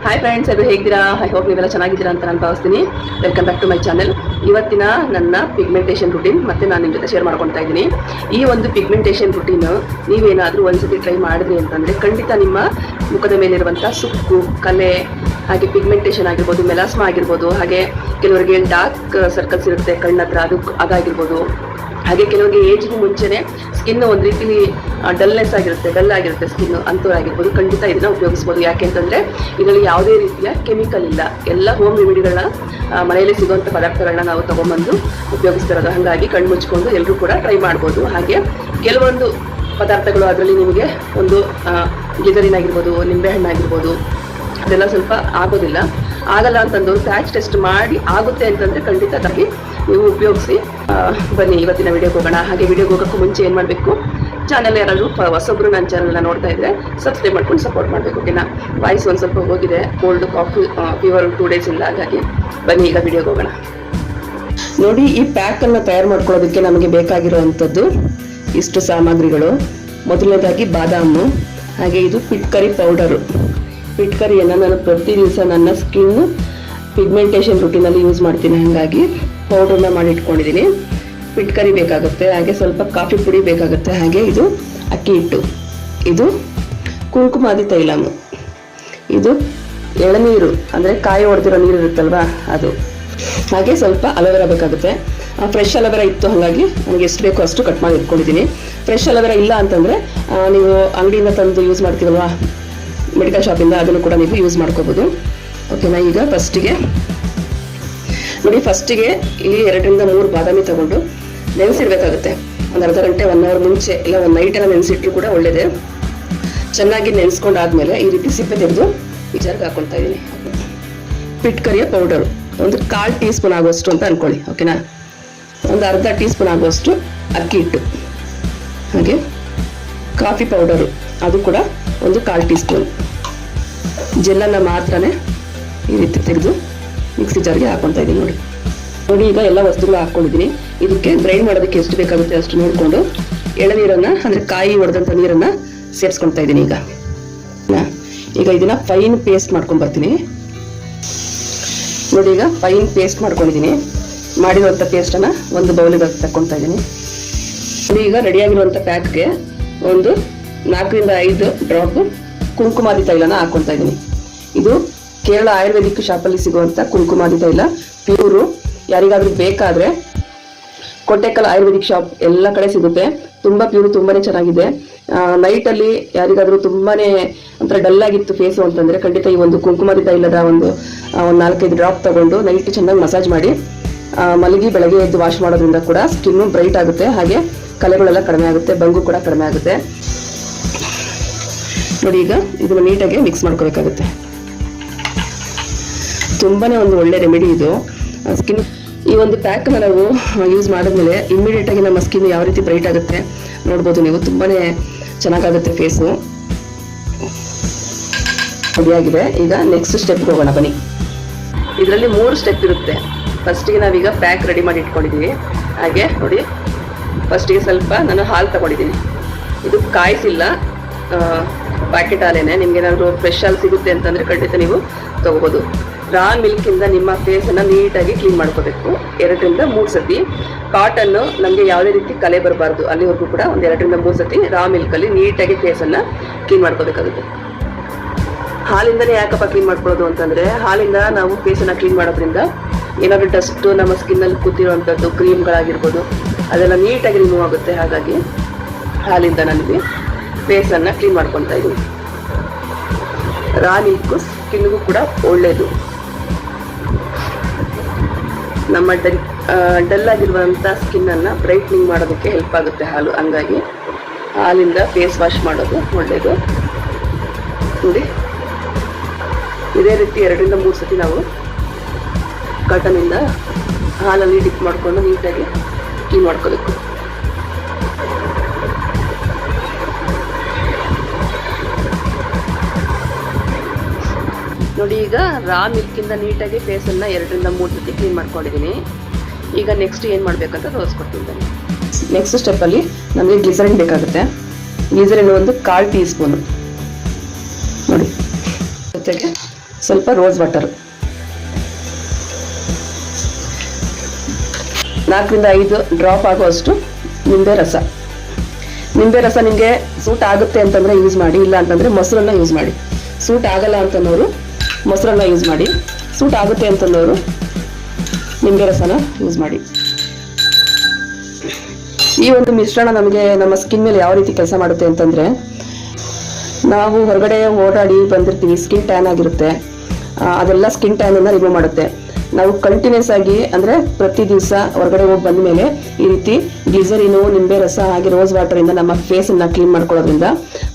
Hi friends, ಎಲ್ಲರೂ ಹೇಗಿದ್ದೀರಾ? I hope ನೀವೆಲ್ಲ ಚೆನ್ನಾಗಿದ್ದೀರಾ ಅಂತ ನಾನು ಭಾವಿಸ್ತೀನಿ. Welcome back to my channel. ಇವತ್ತಿನ ನನ್ನ ಪಿಗ್ಮೆಂಟೇಷನ್ ರುಟೀನ್ ಮತ್ತೆ ನಾನು ನಿಮ್ಮ ಜೊತೆ ಶೇರ್ ಮಾಡ್ಕೊಳ್ತಾ ಇದ್ದೀನಿ. ಈ ಒಂದು ಪಿಗ್ಮೆಂಟೇಷನ್ ರುಟೀನ್ ನೀವೇನಾದರೂ ಒಂದ್ಸತಿ ಟ್ರೈ ಮಾಡಿದ್ರಿ ಅಂತಂದರೆ ಖಂಡಿತ ನಿಮ್ಮ ಮುಖದ ಮೇಲಿರುವಂಥ ಸುಕ್ಕು, ಕಲೆ, ಹಾಗೆ ಪಿಗ್ಮೆಂಟೇಷನ್ ಆಗಿರ್ಬೋದು, ಮೆಲಾಸ್ಮಾ ಆಗಿರ್ಬೋದು, ಹಾಗೆ ಕೆಲವರಿಗೆ ಡಾರ್ಕ್ ಸರ್ಕಲ್ಸ್ ಇರುತ್ತೆ ಕಣ್ಣತ್ರ, ಅದಾಗಿರ್ಬೋದು. ಹಾಗೆ ಕೆಲವರಿಗೆ ಏಜ್ಗೂ ಮುಂಚೆನೆ ಸ್ಕಿನ್ ಒಂದು ರೀತಿಲಿ ಡಲ್ ಆಗಿರುತ್ತೆ ಸ್ಕಿನ್ ಅಂಥವ್ರಾಗಿರ್ಬೋದು. ಖಂಡಿತ ಇದನ್ನ ಉಪಯೋಗಿಸ್ಬೋದು. ಯಾಕೆ ಅಂತಂದರೆ ಇದರಲ್ಲಿ ಯಾವುದೇ ರೀತಿಯ ಕೆಮಿಕಲ್ ಇಲ್ಲ. ಎಲ್ಲ ಹೋಮ್ ರೆಮಿಡಿಗಳನ್ನ ಮನೆಯಲ್ಲಿ ಸಿಗುವಂಥ ಪದಾರ್ಥಗಳನ್ನ ನಾವು ತೊಗೊಂಬಂದು ಉಪಯೋಗಿಸ್ತಿರೋದು. ಹಾಗಾಗಿ ಕಣ್ಣು ಮುಚ್ಕೊಂಡು ಎಲ್ಲರೂ ಕೂಡ ಟ್ರೈ ಮಾಡ್ಬೋದು. ಹಾಗೆ ಕೆಲವೊಂದು ಪದಾರ್ಥಗಳು ಅದರಲ್ಲಿ ನಿಮಗೆ ಒಂದು ಗ್ಲಿಸರಿನ್ ಆಗಿರ್ಬೋದು, ನಿಂಬೆಹಣ್ಣು ಆಗಿರ್ಬೋದು, ಅದೆಲ್ಲ ಸ್ವಲ್ಪ ಆಗಲ್ಲ ಅಂತಂದವರು ಪ್ಯಾಚ್ ಟೆಸ್ಟ್ ಮಾಡಿ ಆಗುತ್ತೆ ಅಂತಂದರೆ ಖಂಡಿತ ಅದಾಗಿ ನೀವು ಉಪಯೋಗಿಸಿ. ಬನ್ನಿ ಇವತ್ತಿನ ವಿಡಿಯೋಗೆ ಹೋಗೋಣ. ಹಾಗೆ ವಿಡಿಯೋಗೆ ಹೋಗೋಕ್ಕೂ ಮುಂಚೆ ಏನು ಮಾಡಬೇಕು, ಚಾನಲ್ ಯಾರಾದರೂ ಹೊಸೊಬ್ಬರು ನನ್ನ ಚಾನಲ್ನ ನೋಡ್ತಾ ಇದ್ದರೆ ಸಬ್ಸ್ಕ್ರೈಬ್ ಮಾಡ್ಕೊಂಡು ಸಪೋರ್ಟ್ ಮಾಡಬೇಕು. ಓಕೆನಾ? ವಾಯ್ಸ್ ಒಂದು ಸ್ವಲ್ಪ ಹೋಗಿದೆ, ಕೋಲ್ಡ್ ಕಾಫಿ ಫೀವರ್ 2 ಡೇಸಿಂದ. ಹಾಗಾಗಿ ಬನ್ನಿ ಈಗ ವಿಡಿಯೋಗೆ ಹೋಗೋಣ. ನೋಡಿ, ಈ ಪ್ಯಾಕನ್ನು ತಯಾರು ಮಾಡ್ಕೊಳ್ಳೋದಕ್ಕೆ ನಮಗೆ ಬೇಕಾಗಿರುವಂಥದ್ದು ಇಷ್ಟು ಸಾಮಗ್ರಿಗಳು. ಮೊದಲನೇದಾಗಿ ಬಾದಾಮು, ಹಾಗೆ ಇದು ಪಿಟ್ಕರಿ ಪೌಡರು. ಪಿಟ್ಕರಿಯನ್ನು ನಾನು ಪ್ರತಿ ದಿವಸ ನನ್ನ ಸ್ಕಿನ್ ಪಿಗ್ಮೆಂಟೇಷನ್ ರುಟೀನಲ್ಲಿ ಯೂಸ್ ಮಾಡ್ತೀನಿ. ಹಾಗಾಗಿ ಪೌಡರ್ನ ಮಾಡಿ ಇಟ್ಕೊಂಡಿದ್ದೀನಿ. ಪಿಟ್ಕರಿ ಬೇಕಾಗುತ್ತೆ, ಹಾಗೆ ಸ್ವಲ್ಪ ಕಾಫಿ ಪುಡಿ ಬೇಕಾಗುತ್ತೆ, ಹಾಗೆ ಇದು ಅಕ್ಕಿ ಹಿಟ್ಟು, ಇದು ಕುಂಕುಮಾದಿ ತೈಲಮು, ಇದು ಎಳನೀರು ಅಂದರೆ ಕಾಯಿ ಹೊಡೆದಿರೋ ನೀರು ಇರುತ್ತಲ್ವಾ ಅದು, ಹಾಗೆ ಸ್ವಲ್ಪ ಅಲೋವೆರಾ ಬೇಕಾಗುತ್ತೆ. ಫ್ರೆಶ್ ಅಲೋವೆರಾ ಇತ್ತು, ಹಾಗಾಗಿ ನನಗೆ ಎಷ್ಟು ಬೇಕೋ ಅಷ್ಟು ಕಟ್ ಮಾಡಿ ಇಟ್ಕೊಂಡಿದ್ದೀನಿ. ಫ್ರೆಶ್ ಅಲೋವೆರಾ ಇಲ್ಲ ಅಂತಂದರೆ ನೀವು ಅಂಗಡಿಯಿಂದ ತಂದು ಯೂಸ್ ಮಾಡ್ತೀವಲ್ವಾ, ಮೆಡಿಕಲ್ ಶಾಪಿಂದ, ಅದನ್ನು ಕೂಡ ನೀವು ಯೂಸ್ ಮಾಡ್ಕೋಬೋದು. ಓಕೆನಾ? ಈಗ ಫಸ್ಟಿಗೆ ಇಲ್ಲಿ 2 ರಿಂದ 3 ಬಾದಾಮಿ ತಗೊಂಡು ನೆನೆಸಿಡ್ಬೇಕಾಗುತ್ತೆ. ಒಂದು ಅರ್ಧ ಗಂಟೆ 1 ಅವರ್ ಮುಂಚೆ, ಇಲ್ಲ ಒಂದು ನೈಟೆಲ್ಲ ನೆನೆಸಿಟ್ರು ಕೂಡ ಒಳ್ಳೆಯದೇ. ಚೆನ್ನಾಗಿ ನೆನೆಸ್ಕೊಂಡಾದ್ಮೇಲೆ ಈ ರೀತಿ ಸಿಪ್ಪೆ ತೆಗೆದು ಈ ಜಾರ್ಗೆ ಹಾಕೊಳ್ತಾ ಇದ್ದೀನಿ. ಪಿಟ್ಕರಿಯ ಪೌಡರು ಒಂದು 1/4 ಟೀ ಸ್ಪೂನ್ ಆಗುವಷ್ಟು ಅಂತ ಅಂದ್ಕೊಳ್ಳಿ. ಓಕೆನಾ? ಒಂದು ಅರ್ಧ ಟೀ ಸ್ಪೂನ್ ಆಗುವಷ್ಟು ಅಕ್ಕಿ ಹಿಟ್ಟು, ಹಾಗೆ ಕಾಫಿ ಪೌಡರು ಅದು ಕೂಡ ಒಂದು 1/4 ಟೀ ಸ್ಪೂನ್. ಜೆಲ್ಲನ್ನು ಮಾತ್ರನೇ ಈ ರೀತಿ ತೆಗೆದು ಮಿಕ್ಸಿ ಜಾರ್ಗೆ ಹಾಕೊತಾ ಇದ್ದೀನಿ. ನೋಡಿ, ಈಗ ಎಲ್ಲ ವಸ್ತುಗಳು ಹಾಕ್ಕೊಂಡಿದ್ದೀನಿ. ಇದಕ್ಕೆ ಗ್ರೈಂಡ್ ಮಾಡೋದಕ್ಕೆ ಎಷ್ಟು ಬೇಕಾಗುತ್ತೆ ಅಷ್ಟು ನೋಡಿಕೊಂಡು ಎಳನೀರನ್ನು ಅಂದರೆ ಕಾಯಿ ಹೊಡೆದಂಥ ನೀರನ್ನು ಸೇರಿಸ್ಕೊಳ್ತಾ ಇದ್ದೀನಿ. ಈಗ ಇದನ್ನು ಫೈನ್ ಪೇಸ್ಟ್ ಮಾಡ್ಕೊಂಡು ಬರ್ತೀನಿ. ನೋಡಿ, ಈಗ ಫೈನ್ ಪೇಸ್ಟ್ ಮಾಡ್ಕೊಂಡಿದ್ದೀನಿ. ಮಾಡಿರುವಂಥ ಪೇಸ್ಟನ್ನು ಒಂದು ಬೌಲಿಗೆ ತಗೊಳ್ತಾ ಇದ್ದೀನಿ. ನೋಡಿ, ಈಗ ರೆಡಿಯಾಗಿರುವಂಥ ಪ್ಯಾಕ್ಗೆ ಒಂದು 4 ರಿಂದ 5 ಡ್ರಾಪ್ ಕುಂಕುಮಾದಿ ತೈಲನ ಹಾಕ್ಕೊಳ್ತಾ ಇದ್ದೀನಿ. ಇದು ಕೇರಳ ಆಯುರ್ವೇದಿಕ್ ಶಾಪಲ್ಲಿ ಸಿಗುವಂಥ ಕುಂಕುಮಾದಿ ತೈಲ, ಪ್ಯೂರು. ಯಾರಿಗಾದ್ರೂ ಬೇಕಾದರೆ ಕೊಟ್ಟೆಕಲ್ ಆಯುರ್ವೇದಿಕ್ ಶಾಪ್ ಎಲ್ಲ ಕಡೆ ಸಿಗುತ್ತೆ. ತುಂಬ ಪ್ಯೂರು, ತುಂಬಾ ಚೆನ್ನಾಗಿದೆ. ನೈಟಲ್ಲಿ ಯಾರಿಗಾದ್ರೂ ತುಂಬಾ ಒಂಥರ ಡಲ್ ಆಗಿತ್ತು ಫೇಸು ಅಂತಂದರೆ ಖಂಡಿತ ಈ ಒಂದು ಕುಂಕುಮಾದಿ ತೈಲದ ಒಂದು 4-5 ಡ್ರಾಪ್ ತಗೊಂಡು ನೈಟ್ ಚೆನ್ನಾಗಿ ಮಸಾಜ್ ಮಾಡಿ ಮಲಗಿ ಬೆಳಗ್ಗೆ ಎದ್ದು ವಾಶ್ ಮಾಡೋದ್ರಿಂದ ಕೂಡ ಸ್ಕಿನ್ನು ಬ್ರೈಟ್ ಆಗುತ್ತೆ, ಹಾಗೆ ಕಲೆಗಳೆಲ್ಲ ಕಡಿಮೆ ಆಗುತ್ತೆ, ಬಂಗು ಕೂಡ ಕಡಿಮೆ ಆಗುತ್ತೆ. ನೋಡಿ, ಈಗ ಇದನ್ನು ನೀಟಾಗಿ ಮಿಕ್ಸ್ ಮಾಡ್ಕೋಬೇಕಾಗುತ್ತೆ. ತುಂಬಾ ಒಂದು ಒಳ್ಳೆ ರೆಮಿಡಿ ಇದು ಸ್ಕಿನ್. ಈ ಒಂದು ಪ್ಯಾಕ್ನ ನಾವು ಯೂಸ್ ಮಾಡಿದ್ಮೇಲೆ ಇಮ್ಮಿಡಿಯೇಟಾಗಿ ನಮ್ಮ ಸ್ಕಿನ್ ಯಾವ ರೀತಿ ಬ್ರೈಟ್ ಆಗುತ್ತೆ ನೋಡ್ಬೋದು ನೀವು. ತುಂಬಾ ಚೆನ್ನಾಗಾಗುತ್ತೆ ಫೇಸು. ರೆಡಿಯಾಗಿದೆ. ಈಗ ನೆಕ್ಸ್ಟ್ ಸ್ಟೆಪ್ಗೆ ಹೋಗೋಣ ಬನ್ನಿ. ಇದರಲ್ಲಿ 3 ಸ್ಟೆಪ್ ಇರುತ್ತೆ. ಫಸ್ಟಿಗೆ ನಾವೀಗ ಪ್ಯಾಕ್ ರೆಡಿ ಮಾಡಿ ಇಟ್ಕೊಂಡಿದ್ದೀವಿ. ಹಾಗೆ ನೋಡಿ, ಫಸ್ಟಿಗೆ ಸ್ವಲ್ಪ ನಾನು ಹಾಲು ತಗೊಂಡಿದ್ದೀನಿ. ಇದು ಕಾಯಿಸಿಲ್ಲ, ಪ್ಯಾಕೆಟ್ ಹಾಲೇನೆ. ನಿಮ್ಗೆ ಏನಾದರೂ ಫ್ರೆಶ್ ಹಾಲು ಸಿಗುತ್ತೆ ಅಂತಂದರೆ ಖಂಡಿತ ನೀವು ತೊಗೋಬೋದು. ರಾ ಮಿಲ್ಕಿಂದ ನಿಮ್ಮ ಫೇಸನ್ನು ನೀಟಾಗಿ ಕ್ಲೀನ್ ಮಾಡ್ಕೋಬೇಕು 2 ರಿಂದ 3 ಸತಿ. ಕಾಟನ್ನು ನಮಗೆ ಯಾವುದೇ ರೀತಿ ಕಲೆ ಬರಬಾರ್ದು, ಅಲ್ಲಿವರೆಗೂ ಕೂಡ ಒಂದು 2 ರಿಂದ 3 ಸತಿ ರಾ ಮಿಲ್ಕಲ್ಲಿ ನೀಟಾಗಿ ಫೇಸನ್ನು ಕ್ಲೀನ್ ಮಾಡ್ಕೋಬೇಕಾಗುತ್ತೆ. ಹಾಲಿಂದನೇ ಯಾಕಪ್ಪ ಕ್ಲೀನ್ ಮಾಡ್ಕೊಳ್ಳೋದು ಅಂತಂದರೆ, ಹಾಲಿಂದ ನಾವು ಫೇಸನ್ನು ಕ್ಲೀನ್ ಮಾಡೋದ್ರಿಂದ ಏನಾದರೂ ಡಸ್ಟು ನಮ್ಮ ಸ್ಕಿನ್ನಲ್ಲಿ ಕೂತಿರುವಂಥದ್ದು ಕ್ರೀಮ್ಗಳಾಗಿರ್ಬೋದು ಅದೆಲ್ಲ ನೀಟಾಗಿ ರಿಮೂವ್ ಆಗುತ್ತೆ. ಹಾಗಾಗಿ ಹಾಲಿಂದ ನನಗೆ ಫೇಸನ್ನು ಕ್ಲೀನ್ ಮಾಡ್ಕೊತಾ ಇದ್ದೀನಿ. ರಾ ಮಿಲ್ಕು ಸ್ಕಿನ್ಗೂ ಕೂಡ ಒಳ್ಳೆಯದು. ನಮ್ಮ ಡಲ್ ಆಗಿರುವಂಥ ಸ್ಕಿನ್ನನ್ನು ಬ್ರೈಟ್ನಿಂಗ್ ಮಾಡೋದಕ್ಕೆ ಹೆಲ್ಪ್ ಆಗುತ್ತೆ ಹಾಲು. ಹಂಗಾಗಿ ಹಾಲಿಂದ ಫೇಸ್ ವಾಶ್ ಮಾಡೋದು ಒಳ್ಳೆಯದು. ನೋಡಿ, ಇದೇ ರೀತಿ 2 ರಿಂದ 3 ಸತಿ ನಾವು ಕಾಟನಿಂದ ಹಾಲಲ್ಲಿ ಡಿಪ್ ಮಾಡಿಕೊಂಡು ನೀಟಾಗಿ ಕ್ಲೀನ್ ಮಾಡ್ಕೋಬೇಕು. ನೋಡಿ, ಈಗ ರಾ ಮಿಲ್ಕಿಂದ ನೀಟಾಗಿ ಫೇಸನ್ನು 2 ರಿಂದ 3 ಸತಿ ಕ್ಲೀನ್ ಮಾಡ್ಕೊಂಡಿದ್ದೀನಿ. ಈಗ ನೆಕ್ಸ್ಟ್ ಏನು ಮಾಡಬೇಕಂತ ತೋರಿಸ್ಕೊಡ್ತೀನಿ. ನೆಕ್ಸ್ಟ್ ಸ್ಟೆಪ್ಪಲ್ಲಿ ನಮಗೆ ಗ್ಲಿಸರಿನ್ ಬೇಕಾಗುತ್ತೆ. ಗ್ಲಿಸರಿನ್ ಒಂದು 1/4 ಟೀ ಸ್ಪೂನು ನೋಡಿ, ಜೊತೆಗೆ ಸ್ವಲ್ಪ ರೋಸ್ ವಾಟರ್, 4ರಿಂದ 5 ಡ್ರಾಪ್ ಆಗುವಷ್ಟು ನಿಂಬೆ ರಸ. ನಿಂಬೆ ರಸ ನಿಮಗೆ ಸೂಟ್ ಆಗುತ್ತೆ ಅಂತಂದರೆ ಯೂಸ್ ಮಾಡಿ, ಇಲ್ಲ ಅಂತಂದರೆ ಮೊಸರನ್ನ ಯೂಸ್ ಮಾಡಿ. ಸೂಟ್ ಆಗಲ್ಲ ಅಂತಂದವರು ಮೊಸರನ್ನ ಯೂಸ್ ಮಾಡಿ, ಸೂಟ್ ಆಗುತ್ತೆ ಅಂತಂದವರು ನಿಂಬೆ ರಸನ ಯೂಸ್ ಮಾಡಿ. ಈ ಒಂದು ಮಿಶ್ರಣ ನಮಗೆ ನಮ್ಮ ಸ್ಕಿನ್ ಮೇಲೆ ಯಾವ ರೀತಿ ಕೆಲಸ ಮಾಡುತ್ತೆ ಅಂತಂದರೆ, ನಾವು ಹೊರಗಡೆ ಓಡಾಡಿ ಬಂದಿರ್ತೀವಿ, ಸ್ಕಿನ್ ಟ್ಯಾನ್ ಆಗಿರುತ್ತೆ, ಅದೆಲ್ಲ ಸ್ಕಿನ್ ಟ್ಯಾನನ್ನು ರಿಮೂವ್ ಮಾಡುತ್ತೆ. ನಾವು ಕಂಟಿನ್ಯೂಸ್ ಆಗಿ ಅಂದರೆ ಪ್ರತಿ ದಿವಸ ಹೊರಗಡೆ ಹೋಗಿ ಬಂದ ಮೇಲೆ ಈ ರೀತಿ ಗ್ಲಿಸರಿನು, ನಿಂಬೆ ರಸ ಹಾಗೆ ರೋಸ್ ವಾಟರಿಂದ ನಮ್ಮ ಫೇಸನ್ನು ಕ್ಲೀನ್ ಮಾಡ್ಕೊಳ್ಳೋದ್ರಿಂದ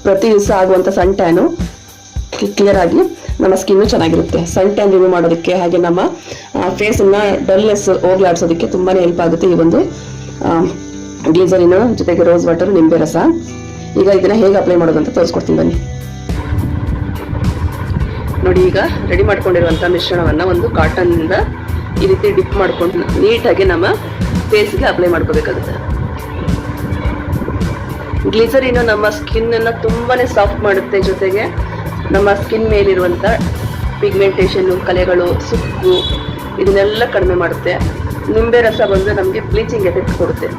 ಪ್ರತಿ ದಿವಸ ಆಗುವಂಥ ಸನ್ ಟ್ಯಾನು ಕ್ಲಿಯರ್ ಆಗಿ ನಮ್ಮ ಸ್ಕಿನ್ನು ಚೆನ್ನಾಗಿರುತ್ತೆ. ಸನ್ ಟ್ಯಾನ್ ರಿಮೂವ್ ಮಾಡೋದಕ್ಕೆ ಹಾಗೆ ನಮ್ಮ ಫೇಸನ್ನು ಡಲ್ನೆಸ್ ಹೋಗ್ಲಾಡ್ಸೋದಕ್ಕೆ ತುಂಬಾ ಹೆಲ್ಪ್ ಆಗುತ್ತೆ ಈ ಒಂದು ಗ್ಲಿಸರಿನು ಜೊತೆಗೆ ರೋಸ್ ವಾಟರ್, ನಿಂಬೆ ರಸ. ಈಗ ಇದನ್ನು ಹೇಗೆ ಅಪ್ಲೈ ಮಾಡೋದು ಅಂತ ತೋರಿಸ್ಕೊಡ್ತೀನಿ ಬನ್ನಿ. ನೋಡಿ, ಈಗ ರೆಡಿ ಮಾಡ್ಕೊಂಡಿರುವಂಥ ಮಿಶ್ರಣವನ್ನು ಒಂದು ಕಾಟನ್ನಿಂದ ಈ ರೀತಿ ಡಿಪ್ ಮಾಡ್ಕೊಂಡು ನೀಟಾಗಿ ನಮ್ಮ ಫೇಸ್ಗೆ ಅಪ್ಲೈ ಮಾಡ್ಕೋಬೇಕಾಗುತ್ತೆ. ಗ್ಲಿಸರಿನು ನಮ್ಮ ಸ್ಕಿನ್ನನ್ನು ತುಂಬಾ ಸಾಫ್ಟ್ ಮಾಡುತ್ತೆ, ಜೊತೆಗೆ ನಮ್ಮ ಸ್ಕಿನ್ ಮೇಲಿರುವಂಥ ಪಿಗ್ಮೆಂಟೇಷನ್ನು, ಕಲೆಗಳು, ಸುಕ್ಕು ಇದನ್ನೆಲ್ಲ ಕಡಿಮೆ ಮಾಡುತ್ತೆ. ನಿಂಬೆ ರಸ ಬಂದು ನಮಗೆ ಬ್ಲೀಚಿಂಗ್ ಎಫೆಕ್ಟ್ ಕೊಡುತ್ತೆ.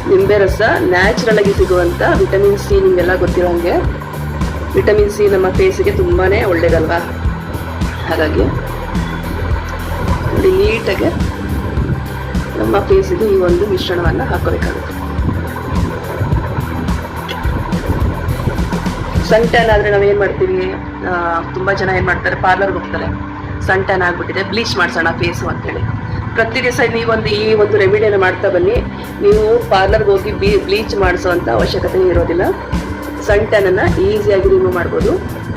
ನಿಂಬೆ ರಸ ನ್ಯಾಚುರಲ್ ಆಗಿ ಸಿಗುವಂಥ ವಿಟಮಿನ್ ಸಿ, ನಿಮಗೆಲ್ಲ ಗೊತ್ತಿರೋ ಹಾಗೆ ವಿಟಮಿನ್ ಸಿ ನಮ್ಮ ಫೇಸಿಗೆ ತುಂಬಾ ಒಳ್ಳೇದಲ್ವಾ. ಹಾಗಾಗಿ ನೋಡಿ, ನೀಟಾಗಿ ನಮ್ಮ ಫೇಸಿಗೆ ಈ ಒಂದು ಮಿಶ್ರಣವನ್ನು ಹಾಕೋಬೇಕಾಗುತ್ತೆ. ಸನ್ ಟ್ಯಾನ್ ಆದರೆ ನಾವು ಏನು ಮಾಡ್ತೀವಿ, ತುಂಬ ಜನ ಏನು ಮಾಡ್ತಾರೆ, ಪಾರ್ಲರ್ಗೆ ಹೋಗ್ತಾರೆ, ಸನ್ ಟ್ಯಾನ್ ಆಗಿಬಿಟ್ಟಿದೆ, ಬ್ಲೀಚ್ ಮಾಡಿಸೋಣ ಫೇಸು ಅಂತೇಳಿ. ಪ್ರತಿ ದಿವಸ ಈ ಒಂದು ರೆಮಿಡಿಯನ್ನು ಮಾಡ್ತಾ ಬನ್ನಿ. ನೀವು ಪಾರ್ಲರ್ಗೆ ಹೋಗಿ ಬ್ಲೀಚ್ ಮಾಡಿಸೋವಂಥ ಅವಶ್ಯಕತೆ ಇರೋದಿಲ್ಲ. ಸನ್ ಟ್ಯಾನನ್ನು ಈಸಿಯಾಗಿ ರಿಮೂವ್ ಮಾಡ್ಬೋದು.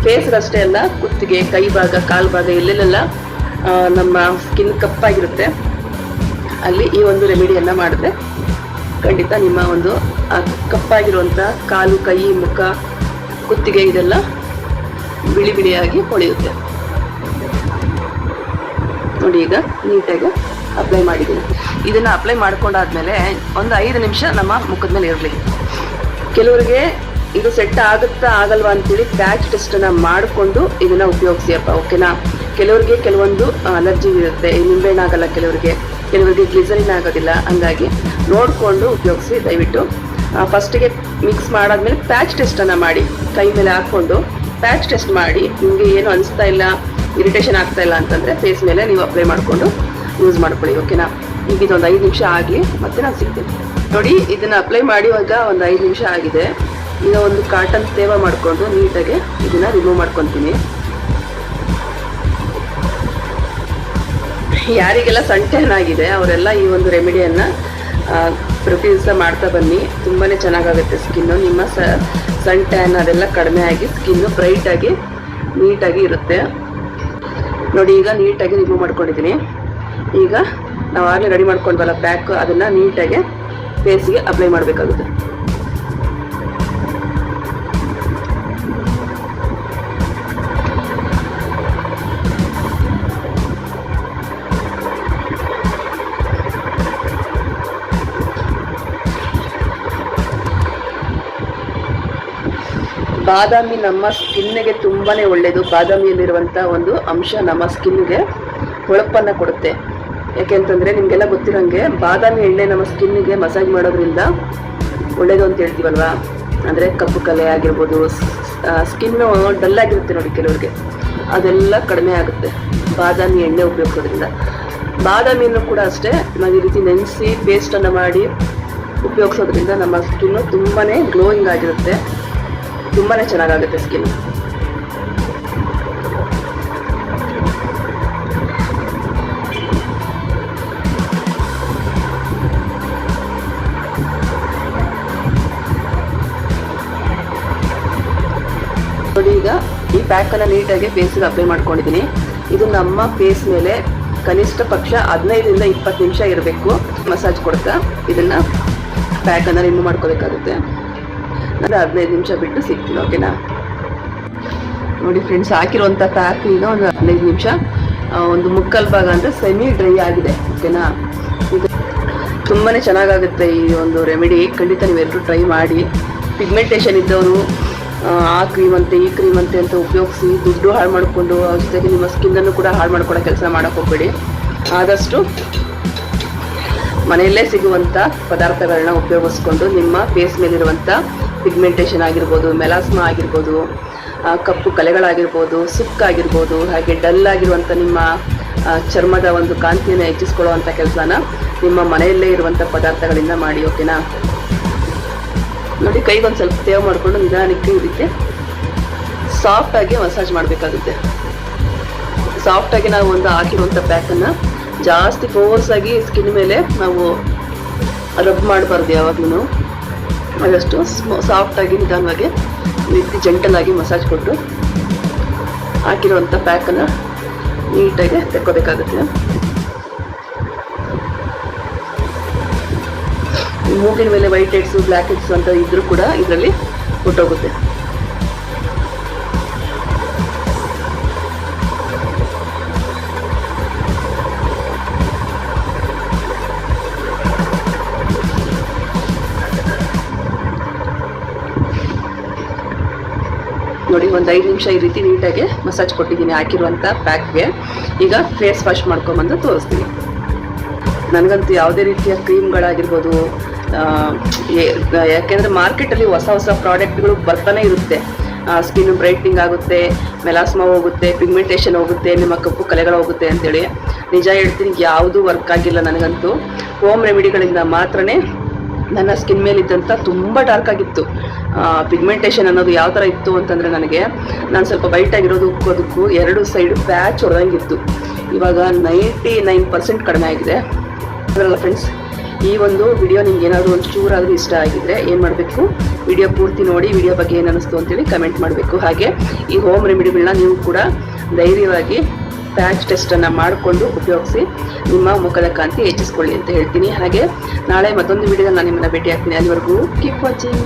ಫೇಸ್ಗಷ್ಟೇ ಅಲ್ಲ, ಕುತ್ತಿಗೆ, ಕೈ ಭಾಗ, ಕಾಲು ಭಾಗ ಎಲ್ಲೆಲ್ಲ ನಮ್ಮ ಸ್ಕಿನ್ ಕಪ್ಪಾಗಿರುತ್ತೆ, ಅಲ್ಲಿ ಈ ಒಂದು ರೆಮಿಡಿಯನ್ನು ಮಾಡಿದ್ರೆ ಖಂಡಿತ ನಿಮ್ಮ ಒಂದು ಕಪ್ಪಾಗಿರುವಂಥ ಕಾಲು, ಕೈ, ಮುಖ, ಕುತ್ತಿಗೆ ಇದೆಲ್ಲ ಬಿಳಿ ಬಿಳಿಯಾಗಿ ಹೊಳೆಯುತ್ತೆ. ನೋಡಿ, ಈಗ ನೀಟಾಗಿ ಅಪ್ಲೈ ಮಾಡಿದ್ದೀನಿ. ಇದನ್ನು ಅಪ್ಲೈ ಮಾಡ್ಕೊಂಡಾದ್ಮೇಲೆ ಒಂದು 5 ನಿಮಿಷ ನಮ್ಮ ಮುಖದ ಮೇಲೆ ಇರಲಿ. ಕೆಲವರಿಗೆ ಇದು ಸೆಟ್ ಆಗುತ್ತಾ ಆಗಲ್ವಾ ಅಂತೇಳಿ ಪ್ಯಾಚ್ ಟೆಸ್ಟನ್ನು ಮಾಡಿಕೊಂಡು ಇದನ್ನು ಉಪಯೋಗಿಸಿಯಪ್ಪ, ಓಕೆನಾ. ಕೆಲವರಿಗೆ ಕೆಲವೊಂದು ಅಲರ್ಜಿ ಇರುತ್ತೆ, ನಿಂಬೆಹಣ್ಣು ಆಗಲ್ಲ ಕೆಲವರಿಗೆ ಗ್ಲಿಸರಿನ್ ಆಗೋದಿಲ್ಲ. ಹಂಗಾಗಿ ನೋಡಿಕೊಂಡು ಉಪಯೋಗಿಸಿ ದಯವಿಟ್ಟು. ಫಸ್ಟಿಗೆ ಮಿಕ್ಸ್ ಮಾಡಾದ್ಮೇಲೆ ಪ್ಯಾಚ್ ಟೆಸ್ಟನ್ನು ಮಾಡಿ, ಕೈ ಮೇಲೆ ಹಾಕ್ಕೊಂಡು ಪ್ಯಾಚ್ ಟೆಸ್ಟ್ ಮಾಡಿ. ನಿಮಗೆ ಏನು ಅನಿಸ್ತಾ ಇಲ್ಲ, ಇರಿಟೇಷನ್ ಆಗ್ತಾ ಇಲ್ಲ ಅಂತಂದರೆ ಫೇಸ್ ಮೇಲೆ ನೀವು ಅಪ್ಲೈ ಮಾಡಿಕೊಂಡು ಯೂಸ್ ಮಾಡ್ಕೊಳ್ಳಿ, ಓಕೆನಾ. ಈಗ ಇದೊಂದು 5 ನಿಮಿಷ ಆಗಲಿ, ಮತ್ತೆ ನಾನು ಸಿಗ್ತೀನಿ. ನೋಡಿ, ಇದನ್ನು ಅಪ್ಲೈ ಮಾಡಿವಾಗ ಒಂದು 5 ನಿಮಿಷ ಆಗಿದೆ. ಈಗ ಒಂದು ಕಾಟನ್ ತೇವ ಮಾಡಿಕೊಂಡು ನೀಟಾಗಿ ಇದನ್ನು ರಿಮೂವ್ ಮಾಡ್ಕೊತೀನಿ. ಯಾರಿಗೆಲ್ಲ ಸನ್ ಟ್ಯಾನ್ ಆಗಿದೆ ಅವರೆಲ್ಲ ಈ ಒಂದು ರೆಮಿಡಿಯನ್ನು ಪ್ರತಿ ದಿವಸ ಮಾಡ್ತಾ ಬನ್ನಿ. ತುಂಬಾ ಚೆನ್ನಾಗಾಗುತ್ತೆ ಸ್ಕಿನ್ನು. ನಿಮ್ಮ ಸನ್ ಟ್ಯಾನ್ ಅದೆಲ್ಲ ಕಡಿಮೆ ಆಗಿ ಸ್ಕಿನ್ನು ಬ್ರೈಟಾಗಿ ನೀಟಾಗಿ ಇರುತ್ತೆ. ನೋಡಿ, ಈಗ ನೀಟಾಗಿ ರಿಮೂವ್ ಮಾಡ್ಕೊಂಡಿದ್ದೀನಿ. ಈಗ ನಾವು ಆಗಲೇ ರೆಡಿ ಮಾಡ್ಕೊಂಡ್ವಲ್ಲ ಪ್ಯಾಕ್, ಅದನ್ನು ನೀಟಾಗಿ ಫೇಸ್ಗೆ ಅಪ್ಲೈ ಮಾಡಬೇಕಾಗುತ್ತೆ. ಬಾದಾಮಿ ನಮ್ಮ ಸ್ಕಿನ್ನಿಗೆ ತುಂಬಾ ಒಳ್ಳೆಯದು. ಬಾದಾಮಿಯಲ್ಲಿರುವಂಥ ಒಂದು ಅಂಶ ನಮ್ಮ ಸ್ಕಿನ್ನಿಗೆ ಹೊಳಪನ್ನು ಕೊಡುತ್ತೆ. ಯಾಕೆಂತಂದರೆ ನಿಮಗೆಲ್ಲ ಗೊತ್ತಿರೋಂಗೆ ಬಾದಾಮಿ ಎಣ್ಣೆ ನಮ್ಮ ಸ್ಕಿನ್ನಿಗೆ ಮಸಾಜ್ ಮಾಡೋದ್ರಿಂದ ಒಳ್ಳೆಯದು ಅಂತ ಹೇಳ್ತೀವಲ್ವಾ. ಅಂದರೆ ಕಪ್ಪು ಕಲೆ ಆಗಿರ್ಬೋದು, ಸ್ಕಿನ್ನು ಡಲ್ ಆಗಿರುತ್ತೆ ನೋಡಿ ಕೆಲವ್ರಿಗೆ, ಅದೆಲ್ಲ ಕಡಿಮೆ ಆಗುತ್ತೆ ಬಾದಾಮಿ ಎಣ್ಣೆ ಉಪಯೋಗಿಸೋದ್ರಿಂದ. ಬಾದಾಮಿಯನ್ನು ಕೂಡ ಅಷ್ಟೇ ನಾವು ಈ ರೀತಿ ನೆನೆಸಿ ಪೇಸ್ಟನ್ನು ಮಾಡಿ ಉಪಯೋಗಿಸೋದ್ರಿಂದ ನಮ್ಮ ಸ್ಕಿನ್ನು ತುಂಬಾ ಗ್ಲೋಯಿಂಗ್ ಆಗಿರುತ್ತೆ, ತುಂಬಾ ಚೆನ್ನಾಗಾಗುತ್ತೆ ಸ್ಕಿನ್. ನೋಡಿ, ಈಗ ಈ ಪ್ಯಾಕನ್ನು ನೀಟಾಗಿ ಫೇಸ್ಗೆ ಅಪ್ಲೈ ಮಾಡ್ಕೊಂಡಿದ್ದೀನಿ. ಇದು ನಮ್ಮ ಫೇಸ್ ಮೇಲೆ ಕನಿಷ್ಠ ಪಕ್ಷ 15ರಿಂದ 20 ನಿಮಿಷ ಇರಬೇಕು. ಮಸಾಜ್ ಕೊಡ್ತಾ ಇದನ್ನು ಪ್ಯಾಕನ್ನು ರಿಮೂವ್ ಮಾಡ್ಕೋಬೇಕಾಗುತ್ತೆ. ನಾನು 15 ನಿಮಿಷ ಬಿಟ್ಟು ಸಿಗ್ತೀನಿ, ಓಕೆನಾ. ನೋಡಿ ಫ್ರೆಂಡ್ಸ್, ಹಾಕಿರುವಂಥ ಪ್ಯಾಕ್ ಈಗ ಒಂದು 15 ನಿಮಿಷ, ಒಂದು ಮುಕ್ಕಾಲು ಭಾಗ ಅಂದರೆ ಸೆಮಿ ಡ್ರೈ ಆಗಿದೆ, ಓಕೆನಾ. ಈಗ ತುಂಬಾ ಚೆನ್ನಾಗಾಗುತ್ತೆ ಈ ಒಂದು ರೆಮಿಡಿ. ಖಂಡಿತ ನೀವೆಲ್ಲರೂ ಟ್ರೈ ಮಾಡಿ. ಪಿಗ್ಮೆಂಟೇಷನ್ ಇದ್ದವರು ಆ ಕ್ರೀಮ್ ಅಂತೆ ಈ ಕ್ರೀಮ್ ಅಂತೆ ಅಂತ ಉಪಯೋಗಿಸಿ ದುಡ್ಡು ಹಾಳು ಮಾಡಿಕೊಂಡು ಅದ್ರ ಜೊತೆಗೆ ನಿಮ್ಮ ಸ್ಕಿನ್ನನ್ನು ಕೂಡ ಹಾಳು ಮಾಡ್ಕೊಳ್ಳೋ ಕೆಲಸ ಮಾಡೋಕ್ಕೆ ಹೋಗಬೇಡಿ. ಆದಷ್ಟು ಮನೆಯಲ್ಲೇ ಸಿಗುವಂಥ ಪದಾರ್ಥಗಳನ್ನ ಉಪಯೋಗಿಸ್ಕೊಂಡು ನಿಮ್ಮ ಫೇಸ್ ಮೇಲಿರುವಂಥ ಪಿಗ್ಮೆಂಟೇಷನ್ ಆಗಿರ್ಬೋದು, ಮೆಲಾಸ್ಮಾ ಆಗಿರ್ಬೋದು, ಕಪ್ಪು ಕಲೆಗಳಾಗಿರ್ಬೋದು, ಸುಕ್ಕಾಗಿರ್ಬೋದು, ಹಾಗೆ ಡಲ್ ಆಗಿರುವಂಥ ನಿಮ್ಮ ಚರ್ಮದ ಒಂದು ಕಾಂತಿಯನ್ನು ಹೆಚ್ಚಿಸ್ಕೊಳ್ಳುವಂಥ ಕೆಲಸನ ನಿಮ್ಮ ಮನೆಯಲ್ಲೇ ಇರುವಂಥ ಪದಾರ್ಥಗಳಿಂದ ಮಾಡಿ. ಓಕೆನಾ? ನೋಡಿ, ಕೈಗೊಂದು ಸ್ವಲ್ಪ ತೇವ ಮಾಡಿಕೊಂಡು ನಿಧಾನಕ್ಕೆ ಇದಕ್ಕೆ ಸಾಫ್ಟಾಗಿ ಮಸಾಜ್ ಮಾಡಬೇಕಾಗುತ್ತೆ. ಸಾಫ್ಟಾಗಿ ನಾವು ಒಂದು ಹಾಕಿರುವಂಥ ಪ್ಯಾಕನ್ನು ಜಾಸ್ತಿ ಫೋರ್ಸಾಗಿ ಸ್ಕಿನ್ ಮೇಲೆ ನಾವು ರಬ್ ಮಾಡಬಾರ್ದು. ಯಾವಾಗಲೂ ಅದಷ್ಟು ಸಾಫ್ಟಾಗಿ ನಿಧಾನವಾಗಿ ರೀತಿ ಜೆಂಟಲಾಗಿ ಮಸಾಜ್ ಕೊಟ್ಟು ಹಾಕಿರುವಂಥ ಪ್ಯಾಕನ್ನು ನೀಟಾಗಿ ತೆಕ್ಕೋಬೇಕಾಗುತ್ತೆ. ಮೂಗಿನ ಮೇಲೆ ವೈಟ್ ಹೆಡ್ಸು, ಬ್ಲ್ಯಾಕ್ ಹೆಡ್ಸು ಅಂತ ಇದ್ರೂ ಕೂಡ ಇದರಲ್ಲಿ ಹೊಟ್ಟೋಗುತ್ತೆ. ನೋಡಿ, ಒಂದು 5 ನಿಮಿಷ ಈ ರೀತಿ ನೀಟಾಗಿ ಮಸಾಜ್ ಕೊಟ್ಟಿದ್ದೀನಿ ಹಾಕಿರುವಂಥ ಪ್ಯಾಕ್ಗೆ. ಈಗ ಫೇಸ್ ವಾಶ್ ಮಾಡ್ಕೊಂಬಂದು ತೋರಿಸ್ತೀನಿ. ನನಗಂತೂ ಯಾವುದೇ ರೀತಿಯ ಕ್ರೀಮ್ಗಳಾಗಿರ್ಬೋದು, ಯಾಕೆಂದರೆ ಮಾರ್ಕೆಟಲ್ಲಿ ಹೊಸ ಹೊಸ ಪ್ರಾಡಕ್ಟ್ಗಳು ಬರ್ತಾನೆ ಇರುತ್ತೆ. ಸ್ಕಿನ್ ಬ್ರೈಟ್ನಿಂಗ್ ಆಗುತ್ತೆ, ಮೆಲಾಸ್ಮಾ ಹೋಗುತ್ತೆ, ಪಿಗ್ಮೆಂಟೇಷನ್ ಹೋಗುತ್ತೆ, ನಿಮ್ಮ ಕಪ್ಪು ಕಲೆಗಳು ಹೋಗುತ್ತೆ ಅಂತೇಳಿ. ನಿಜ ಹೇಳ್ತೀನಿ, ಯಾವುದೂ ವರ್ಕ್ ಆಗಿಲ್ಲ ನನಗಂತೂ. ಹೋಮ್ ರೆಮಿಡಿಗಳಿಂದ ಮಾತ್ರನೇ ನನ್ನ ಸ್ಕಿನ್ ಮೇಲಿದ್ದಂಥ ತುಂಬ ಡಾರ್ಕ್ ಆಗಿತ್ತು. ಪಿಗ್ಮೆಂಟೇಷನ್ ಅನ್ನೋದು ಯಾವ ಥರ ಇತ್ತು ಅಂತಂದರೆ, ನಾನು ಸ್ವಲ್ಪ ವೈಟಾಗಿರೋದಕ್ಕೂ 2 ಸೈಡು ಪ್ಯಾಚ್ ಹೊಡೆದಂಗಿತ್ತು. ಇವಾಗ 99% ಕಡಿಮೆ ಆಗಿದೆ. ಅದರಲ್ಲ ಫ್ರೆಂಡ್ಸ್, ಈ ಒಂದು ವಿಡಿಯೋ ನಿಮ್ಗೆ ಏನಾದರೂ ಒಂದು ಚೂರಾದರೂ ಇಷ್ಟ ಆಗಿದ್ರೆ ಏನು ಮಾಡಬೇಕು, ವಿಡಿಯೋ ಪೂರ್ತಿ ನೋಡಿ ವಿಡಿಯೋ ಬಗ್ಗೆ ಏನು ಅನ್ನಿಸ್ತು ಅಂತೇಳಿ ಕಮೆಂಟ್ ಮಾಡಬೇಕು. ಹಾಗೆ ಈ ಹೋಮ್ ರೆಮಿಡಿಗಳನ್ನ ನೀವು ಕೂಡ ಧೈರ್ಯವಾಗಿ ಪ್ಯಾಚ್ ಟೆಸ್ಟನ್ನು ಮಾಡಿಕೊಂಡು ಉಪಯೋಗಿಸಿ ನಿಮ್ಮ ಮುಖದ ಕಾಂತಿ ಹೆಚ್ಚಿಸ್ಕೊಳ್ಳಿ ಅಂತ ಹೇಳ್ತೀನಿ. ಹಾಗೆ ನಾಳೆ ಮತ್ತೊಂದು ವಿಡಿಯೋದಲ್ಲಿ ನಾನು ನಿಮ್ಮನ್ನು ಭೇಟಿ ಆಗ್ತೀನಿ. ಅಲ್ಲಿವರೆಗೂ ಕೀಪ್ ವಾಚಿಂಗ್.